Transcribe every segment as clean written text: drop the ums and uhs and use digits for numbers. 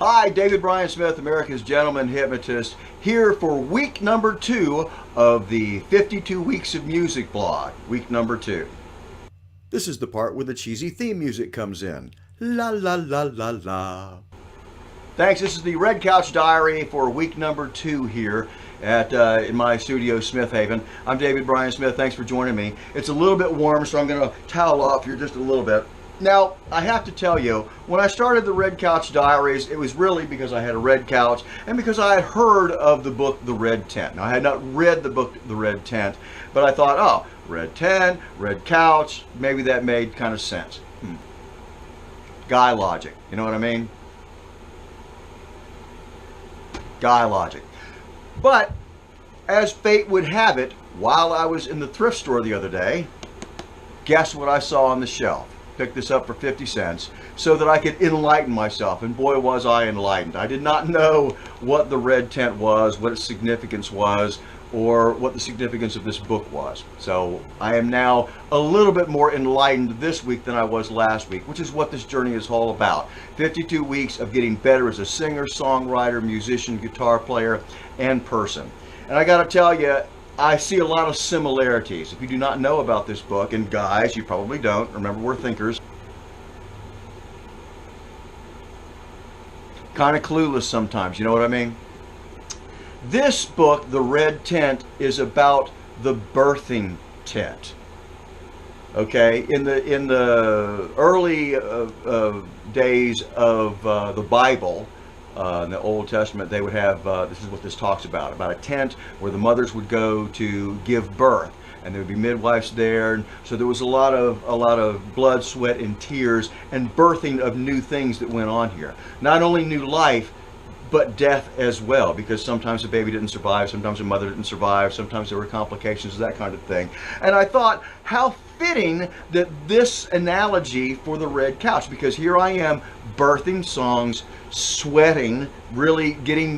Hi, David Bryan Smith, America's Gentleman Hypnotist, here for week number 2 of the 52 Weeks of Music blog. Week number 2. This is the part where the cheesy theme music comes in. La la la la la. Thanks. This is the Red Couch Diary for week number 2 here at in my studio, Smith Haven. I'm David Bryan Smith. Thanks for joining me. It's a little bit warm, so I'm going to towel off here just a little bit. Now, I have to tell you, when I started the Red Couch Diaries, it was really because I had a red couch and because I had heard of the book, The Red Tent. Now, I had not read the book, The Red Tent, but I thought, oh, red tent, red couch, maybe that made kind of sense. Guy logic, you know what I mean? Guy logic. But, as fate would have it, while I was in the thrift store the other day, guess what I saw on the shelf? Picked this up for 50 cents so that I could enlighten myself, and boy was I enlightened. I did not know what the red tent was, what its significance was, or what the significance of this book was. So I am now a little bit more enlightened this week than I was last week, which is what this journey is all about. 52 weeks of getting better as a singer, songwriter, musician, guitar player, and person. And I gotta tell you, I see a lot of similarities. If you do not know about this book, and guys, you probably don't, remember we're thinkers, kind of clueless sometimes, you know what I mean? This book, The Red Tent, is about the birthing tent. Okay, in the early days of the Bible, in the Old Testament, they would have, this is what this talks about a tent where the mothers would go to give birth, and there would be midwives there, and so there was a lot of blood, sweat, and tears, and birthing of new things that went on here. Not only new life, but death as well, because sometimes the baby didn't survive, sometimes the mother didn't survive, sometimes there were complications, that kind of thing. And I thought, how fitting that this analogy for the red couch, because here I am birthing songs, sweating, really getting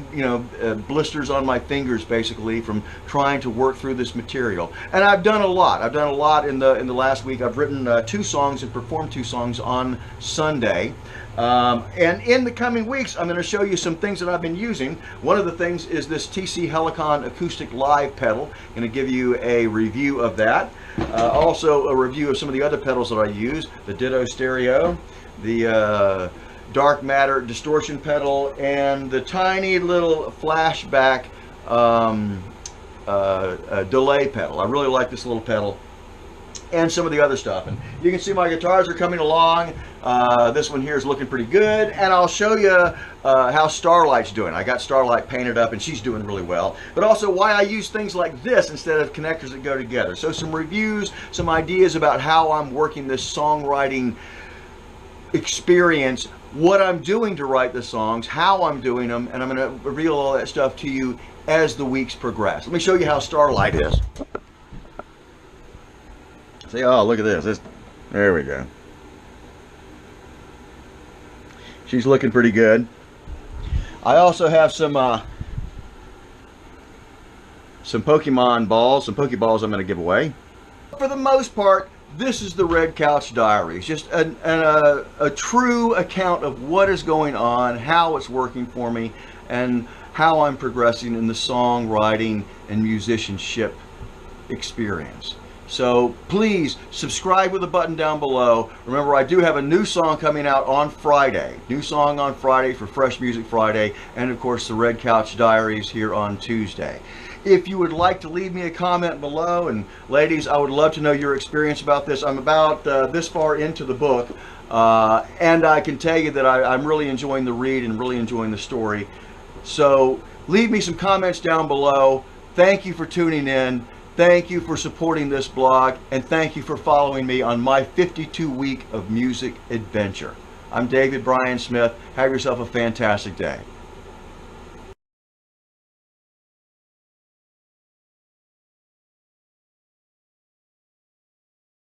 blisters on my fingers basically from trying to work through this material. And I've done a lot. I've done a lot in the last week. I've written 2 songs and performed 2 songs on Sunday. And in the coming weeks, I'm going to show you some things that I've been using. One of the things is this TC Helicon acoustic live pedal. I'm going to give you a review of that. Also a review of some of the other pedals that I use. The Ditto Stereo, the Dark Matter distortion pedal, and the tiny little flashback delay pedal. I really like this little pedal, and some of the other stuff. And you can see my guitars are coming along. This one here is looking pretty good, and I'll show you how Starlight's doing. I got Starlight painted up, and she's doing really well. But also why I use things like this instead of connectors that go together. So some reviews, some ideas about how I'm working this songwriting experience, what I'm doing to write the songs, how I'm doing them, and I'm going to reveal all that stuff to you as the weeks progress. Let me show you how Starlight is. See, oh, look at this. There we go. She's looking pretty good. I also have some Pokemon balls, some Pokeballs I'm going to give away. For the most part, this is the Red Couch Diaries, just a true account of what is going on, how it's working for me, and how I'm progressing in the songwriting and musicianship experience. So please subscribe with a button down below. Remember, I do have a new song coming out on Friday. New song on Friday for Fresh Music Friday, and of course the Red Couch Diaries here on Tuesday. If you would like to leave me a comment below, and ladies, I would love to know your experience about this. I'm about this far into the book, and I can tell you that I'm really enjoying the read and really enjoying the story. So leave me some comments down below. Thank you for tuning in. Thank you for supporting this blog, and thank you for following me on my 52-week of music adventure. I'm David Bryan Smith. Have yourself a fantastic day.